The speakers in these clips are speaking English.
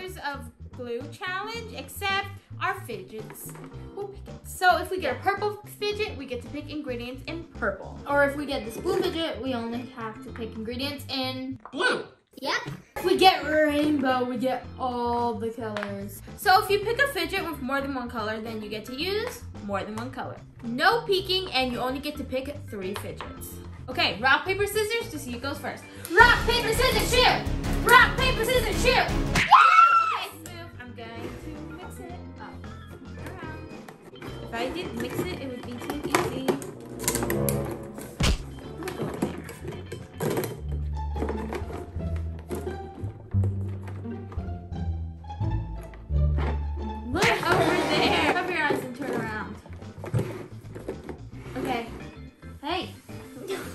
colors of glue challenge, except our fidgets will pick it. So if we get a purple fidget, we get to pick ingredients in purple. Or if we get this blue fidget, we only have to pick ingredients in blue. Yep. If we get rainbow, we get all the colors. So if you pick a fidget with more than one color, then you get to use more than one color. No peeking, and you only get to pick 3 fidgets. Okay, rock, paper, scissors to see who goes first. Rock, paper, scissors, shoot! Rock, paper, scissors, shoot! Okay, move. I'm going to mix it up. If I didn't mix it, it would be too easy. Look over there. Cover your eyes and turn around. Okay. Hey.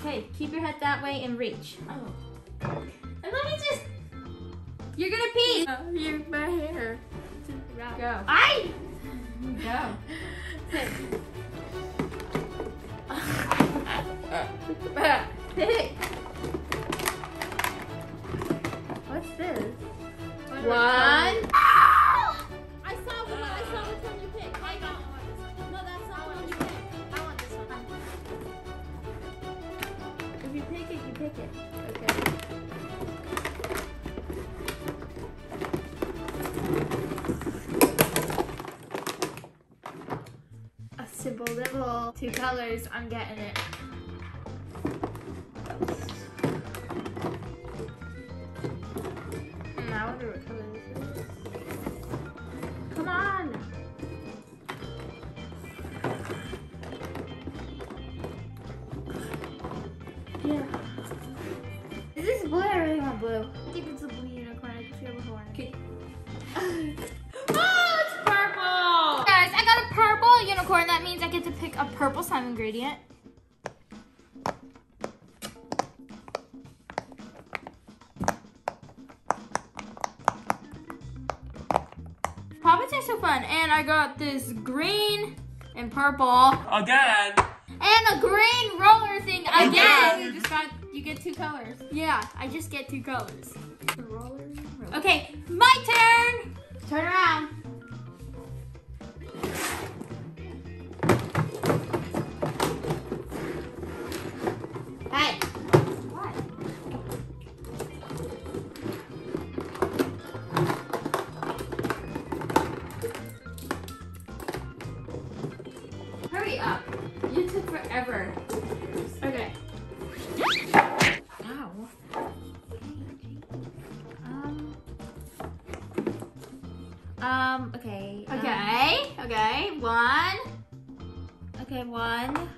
Okay, keep your head that way and reach. Oh. And let me just... You're gonna pee. Oh, you're my hair. Go. I. Go. Sit. Hey. What's this? One. I saw which one you picked. I got one. No, that's not one you picked. I want this one. If you pick it, you pick it. Okay. A simple little 2 colors. I'm getting it. I wonder what color this is. Come on. Yeah. Is this blue? I really want blue. I think it's a blue unicorn. I feel the horn. Okay. Oh, it's purple! Guys, I got a purple unicorn. That means I get to pick a purple slime ingredient. Poppets are so fun. And I got this green and purple. Again. And a green roller thing again. You get 2 colors. Yeah, I just get 2 colors. The roller. Okay, my turn. Turn around. Hey. What? Hurry up. You took forever. Okay. Ow. Okay. Okay. 1. Okay, 1.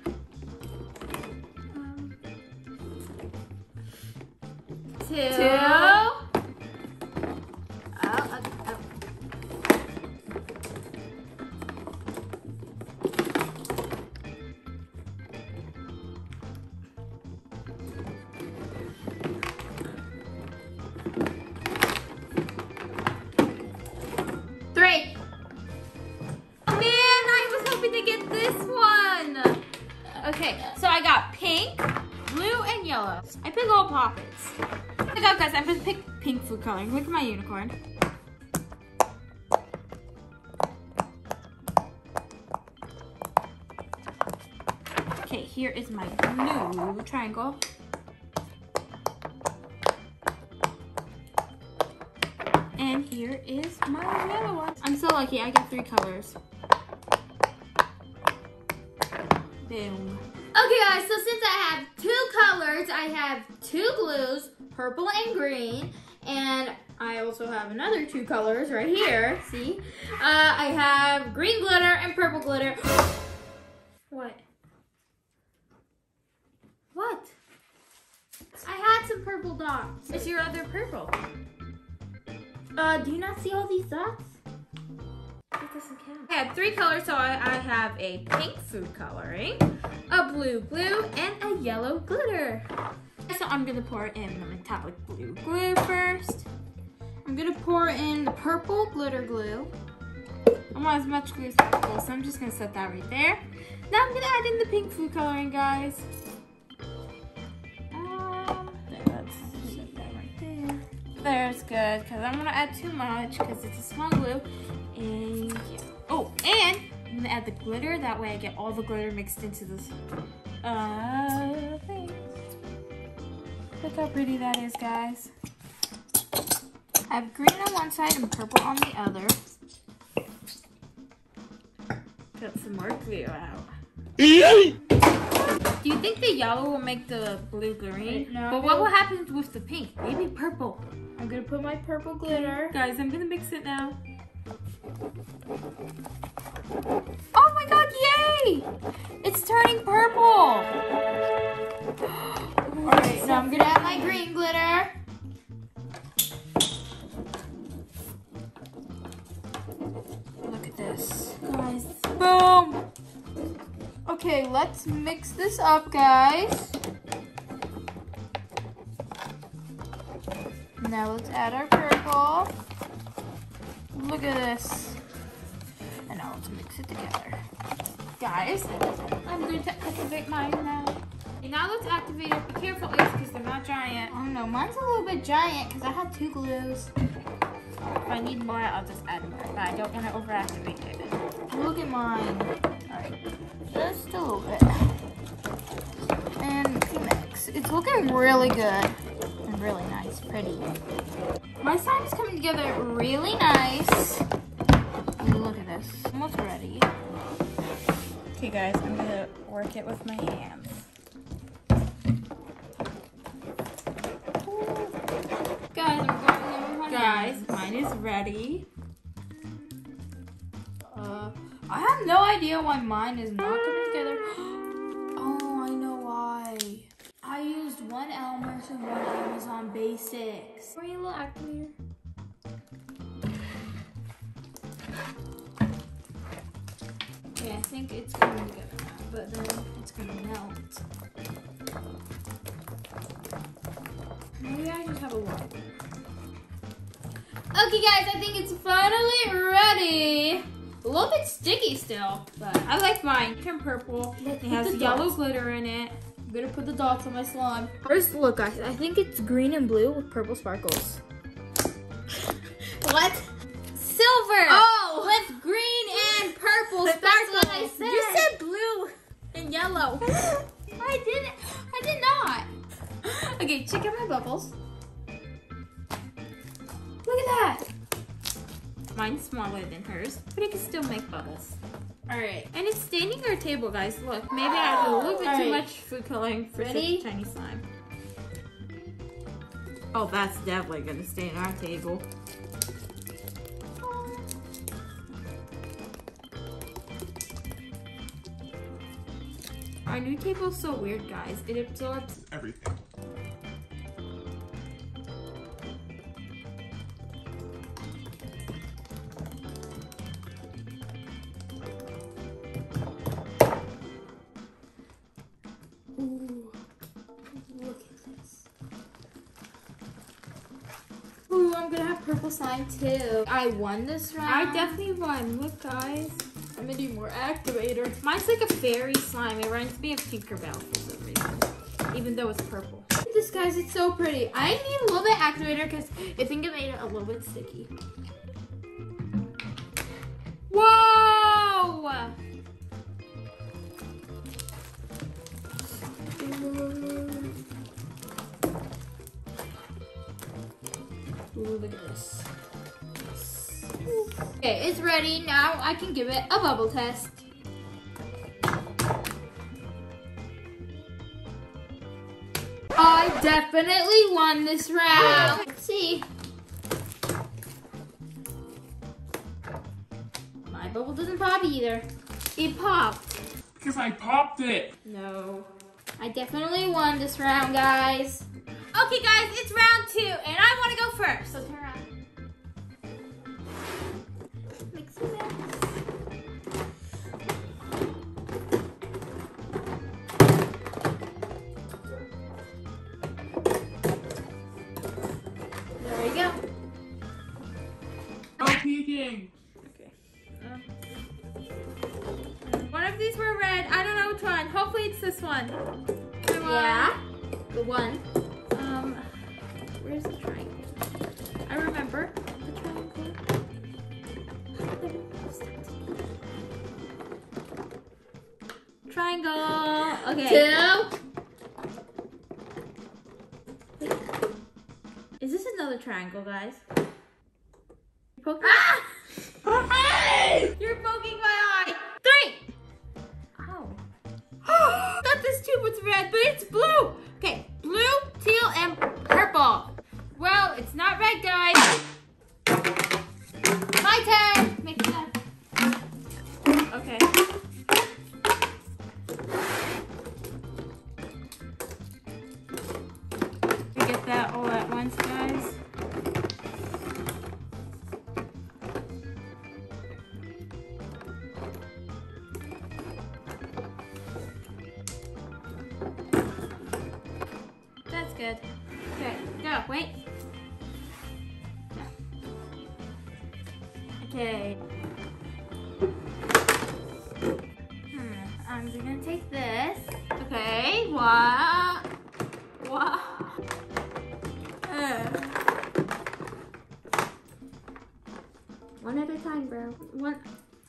2. Oh. 3. Man, I was hoping to get this one. Okay, so I got pink, blue, and yellow. I pick all poppets. Oh my god, guys, I'm gonna pick pink food coloring. Look at my unicorn. Okay, here is my blue triangle. And here is my yellow one. I'm so lucky, I get 3 colors. Boom. Okay guys, so since I have 2 colors, I have 2 glues, purple and green, and I also have another 2 colors right here, see? I have green glitter and purple glitter. What? What? I had some purple dots. Where's your other purple? Do you not see all these dots? That doesn't count. I have 3 colors, so I have a pink food coloring, a blue glue, and a yellow glitter. So I'm gonna pour in the metallic blue glue first. I'm gonna pour in the purple glitter glue. I want as much glue as possible, so I'm just gonna set that right there. Now I'm gonna add in the pink food coloring, guys. There, let's set that right there. There's good, because I'm going to add too much because it's a small glue. And yeah. Oh, and I'm going to add the glitter. That way I get all the glitter mixed into this thing. Look how pretty that is, guys. I have green on one side and purple on the other. Put some more glue out. Do you think the yellow will make the blue green? No. But what will happen with the pink? Maybe purple. I'm gonna put my purple glitter. Guys, I'm gonna mix it now. Oh my god, yay! It's turning purple! Alright, now I'm gonna add my green glitter. Look at this. Guys, boom! Okay, let's mix this up, guys. Now let's add our purple. Look at this. And now let's mix it together. Guys, I'm going to activate mine now. Okay, now let's activate it. Be careful, Ace, because they're not giant. I don't know, mine's a little bit giant because I had 2 glues. If I need more, I'll just add more. But I don't want to overactivate it. Look at mine. Alright, just a little bit. And mix. It's looking really good. And really nice, pretty. My slime's coming together really nice. Look at this. Almost ready. Okay guys, I'm gonna work it with my hands. Guys, I'm going over my hands. Mine is ready. I have no idea why mine is not coming together. Oh, I know why. I used one Elmer's and one Amazon Basics. Are you a little activator? Okay, I think it's coming together now, but then it's gonna melt. Maybe I just have a lot. Okay guys, I think it's finally ready. A little bit sticky still, but I like mine. Turn purple. It has yellow glitter in it. I'm gonna put the dots on my slime. First look, guys. I think it's green and blue with purple sparkles. What? Silver. Oh, with green and purple sparkles. That's what I said. You said blue and yellow. I did not. Okay, check out my bubbles. Look at that. Mine's smaller than hers, but it can still make bubbles. Alright. And it's staining our table, guys. Look, maybe I have a little bit too much food coloring for such a tiny slime. Oh, that's definitely going to stain our table. Our new table is so weird, guys. It absorbs everything. Ooh, look at this. Ooh, I'm gonna have purple slime too. I won this round. I definitely won. Look, guys. I'm gonna do more activator. Mine's like a fairy slime. It reminds me of Tinkerbell for some reason, even though it's purple. Look at this, guys. It's so pretty. I need a little bit activator because I think it made it a little bit sticky. Whoa! Ooh, look at this. Okay, it's ready. Now I can give it a bubble test. I definitely won this round. Let's see. My bubble doesn't pop either. It popped. Because I popped it. No. I definitely won this round, guys. Okay, guys, it's round 2, and I want to go first. So turn around. Mix it up. There we go. No peeking. Okay. One of these were red. I don't know which one. Hopefully it's this one. Yeah. The one. Where's the triangle? triangle. Okay. 2. Is this another triangle, guys? You're poking. You're poking my eye. 3. Ow. Thought this tube was red, but it's blue. Okay, blue, teal, and purple. Well, it's not red, guys. My turn. Make sense. Okay. We get that all at once, guys. That's good. Okay, go. Wait. Okay. I'm just gonna take this. Okay. What? One at a time, bro. One.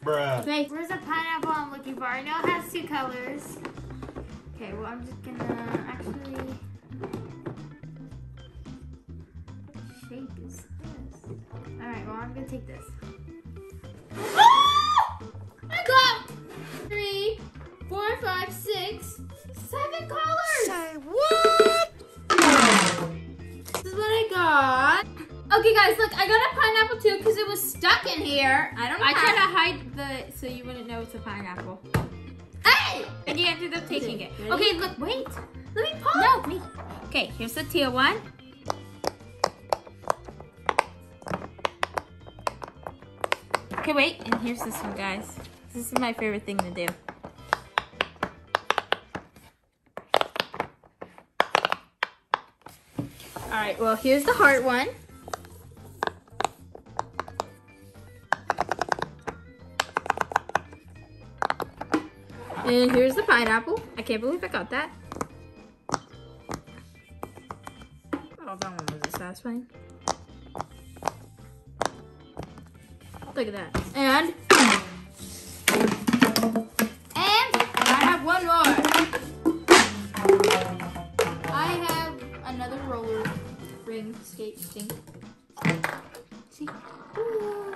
Bruh. Okay. Where's the pineapple I'm looking for? I know it has 2 colors. Okay. Well, I'm just gonna actually. What shape is this? All right. Well, I'm gonna take this. I got 3, 4, 5, 6, 7 colors. Say what? This is what I got. Okay, guys, look, I got a pineapple too because it was stuck in here. I don't know. I tried to hide so you wouldn't know it's a pineapple. Hey! And you ended up taking it. Ready? Okay, look, wait. Let me pause. No, wait. Okay, here's the teal one. Okay, wait, and here's this one, guys. This is my favorite thing to do. All right, well, here's the heart one. And here's the pineapple. I can't believe I got that. Oh, that one wasn't satisfying. Look at that. And I have one more. I have another roller ring skate thing. See? Ooh.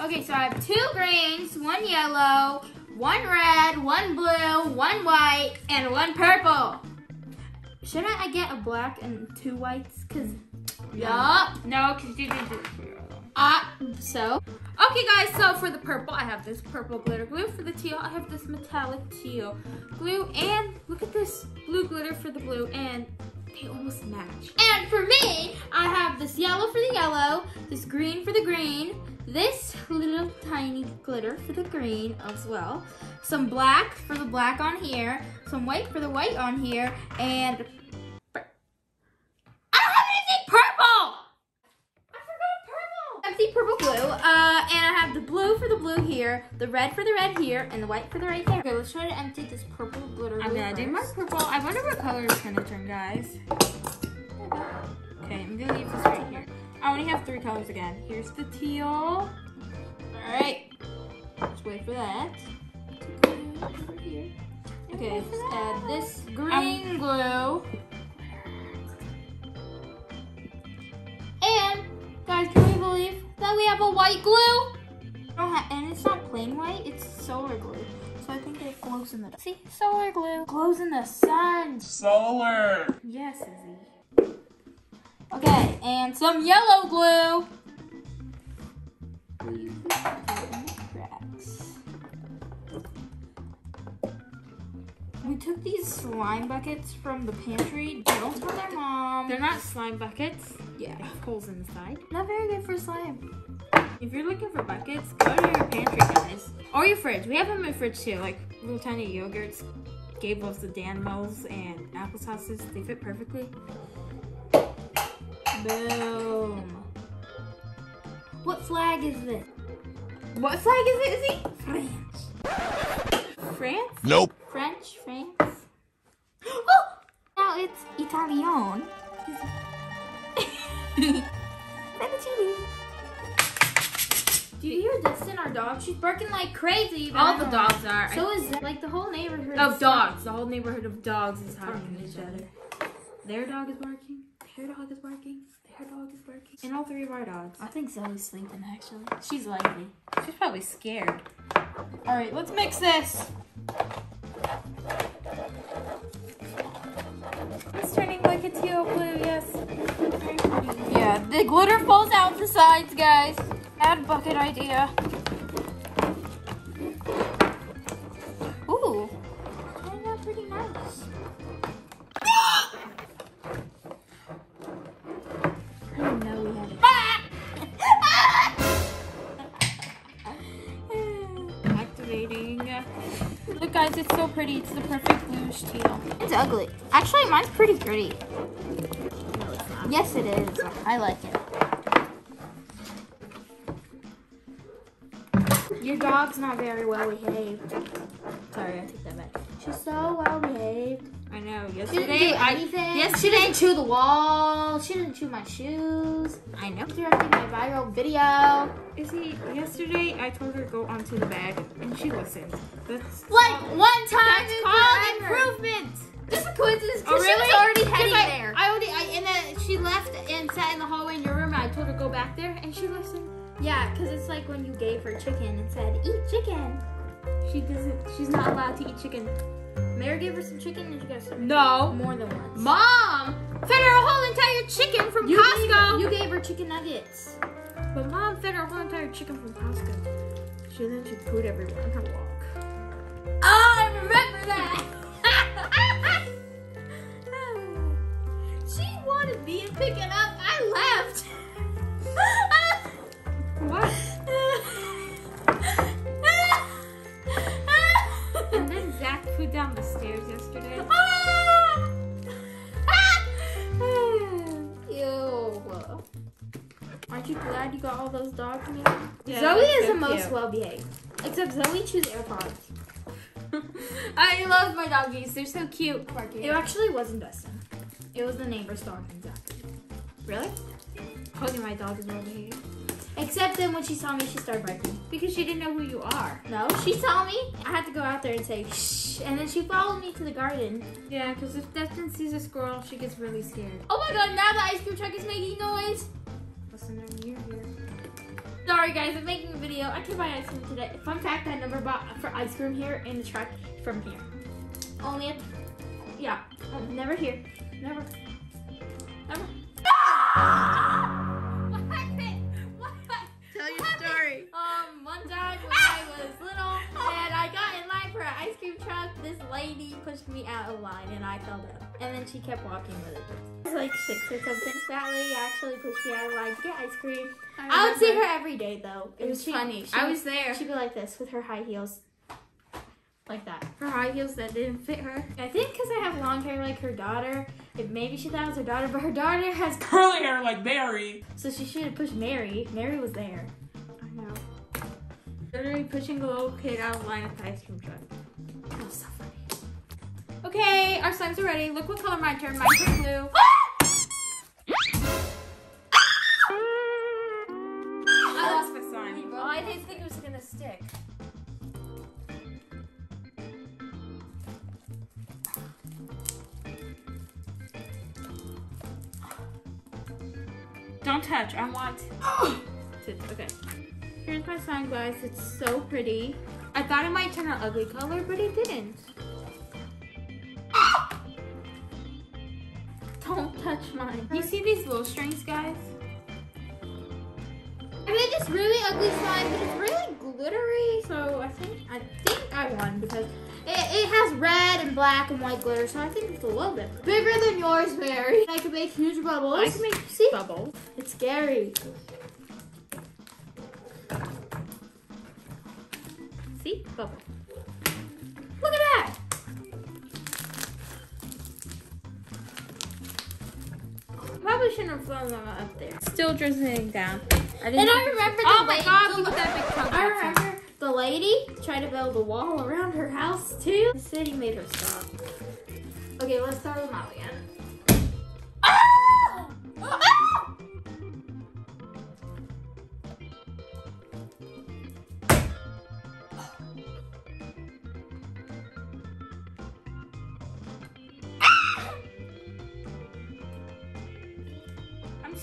Okay, so I have 2 greens, 1 yellow, 1 red, 1 blue, 1 white, and 1 purple. Shouldn't I get a black and 2 whites? Cause yup. No, cause you didn't do it for your own. So. Okay, guys, so for the purple, I have this purple glitter glue. For the teal, I have this metallic teal glue. And look at this blue glitter for the blue, and they almost match. And for me, I have this yellow for the yellow, this green for the green, this little tiny glitter for the green as well, some black for the black on here, some white for the white on here, and I don't have anything purple! Empty purple glue, and I have the blue for the blue here, the red for the red here, and the white for the right there. Okay, let's try to empty this purple glitter glue. I'm gonna do my purple. I wonder what color it's gonna turn, guys. Okay, I'm gonna leave this right here. I only have 3 colors again. Here's the teal. All right, let's wait for that. Over here. Okay, let's add this green glue. And guys, can we believe that we have a white glue? And it's not plain white, it's solar glue. So I think it glows in the sun. See, solar glue glows in the sun. Solar. Yes, Izzy. Okay, and some yellow glue. We use this to fill in the cracks. We took these slime buckets from the pantry. Don't tell their mom. They're not slime buckets. Yeah, holes in the side. Not very good for slime. If you're looking for buckets, go to your pantry, guys. Or your fridge. We have them in the fridge too, like little tiny yogurts. Gabe loves the Danimals and applesauces. They fit perfectly. Boom. What flag is this? What flag is it, Izzy? France. France? Nope. French, France. Oh! Now it's Italian. Fettuccine. Do you hear Dustin, our dog? She's barking like crazy. All the dogs are. So is like the whole neighborhood of dogs. The whole neighborhood of dogs is talking to each other. Their dog is barking. Their dog is barking. Their dog is barking. And all three of our dogs. I think Zoe's sleeping actually. She's lazy. She's probably scared. All right, let's mix this. It's turning like a teal blue, yes. Very pretty. Yeah, the glitter falls out the sides, guys. Bad bucket idea. Ooh. Turned out pretty nice. I didn't know we had it. Activating. Look, guys, it's so pretty. It's the perfect bluish teal. It's ugly. Actually, mine's pretty pretty. No, it's not. Yes, it is. I like it. Your dog's not very well behaved. Sorry, I take that back. She's so well behaved. I know. She Yesterday, didn't do anything. She didn't chew the wall. She didn't chew my shoes. I know. Directing my viral video. Yesterday, I told her to go onto the bed, and she listened. That's Like one time That's in called forever. improvement. Just a coincidence. Oh, She really? was already heading 'Cause there. And then she left and sat in the hallway in your room. And I told her to go back there, and she listened. Yeah, because it's like when you gave her chicken and said, "Eat chicken." She doesn't. She's not allowed to eat chicken. Mary gave her some chicken, and she got some. No. More than once. Mom fed her a whole entire chicken from Costco. You gave her chicken nuggets. But Mom fed her a whole entire chicken from Costco. She pooed everywhere on her walk. Oh, I remember that. She wanted me to pick it up. I left. What? And then Zach pooed down the stairs yesterday. Ew. Aren't you glad you got all those dogs meat? Yeah, Zoe that's is so the most cute. well behaved. Except Zoe chews AirPods. I love my doggies. They're so cute. It actually wasn't Dustin. It was the neighbor's dog, exactly. Really? Told you my dog is well behaved. Except then when she saw me, she started barking. Because she didn't know who you are. No, she saw me. I had to go out there and say shh, and then she followed me to the garden. Yeah, because if Dustin sees a squirrel, she gets really scared. Oh my god! Now the ice cream truck is making noise. Listen, you're here. Sorry guys, I'm making a video. I can buy ice cream today. Fun fact: I never bought for ice cream here in the truck from here. Only at never here. Never. Never. Tell your story. One time when I was little and I got in line for an ice cream truck, this lady pushed me out of line and I fell down. And then she kept walking with it. I was like 6 or something. That lady actually pushed me out of line to get ice cream. I would see her every day though. It was funny. I was there. She'd be like this with her high heels. Like that. Her high heels that didn't fit her. I think because I have long hair like her daughter. Maybe she thought it was her daughter, but her daughter has Curly hair like Mary. so she should have pushed Mary. Mary was there. I know. Literally pushing a little kid out of line at the ice cream truck. That was so funny. Okay, our slimes are ready. Look what color mine turned. Mine turned blue. I lost my slime. Oh, I didn't think it was gonna stick. Don't touch. I want to. Okay. Here's my slime, guys. It's so pretty. I thought it might turn an ugly color, but it didn't. Don't touch mine. You see these little strings, guys? I made this really ugly slime, but it's really glittery. So I think I won because it has red and black and white glitter. So I think it's a little bit bigger than yours, Mary. I can make huge bubbles. I can make see bubbles. It's scary. See? Bubble. Look at that. Probably shouldn't have thrown them up there. Still drizzling down. And I remember oh my god, look at that big chunk. I remember the lady tried to build a wall around her house too. The city made her stop. Okay, let's start with Molly again. Ah! Ah!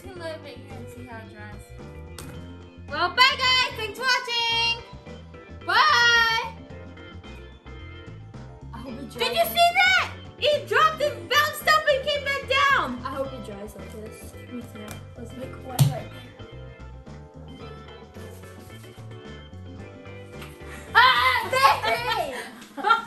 just gonna let it right here and see how it dries. Well, bye guys. Thanks for watching. Bye. I hope it dries. Did you see that? It dropped and bounced up and came back down. I hope it dries like this. Me too. Let's make one right Ah, there!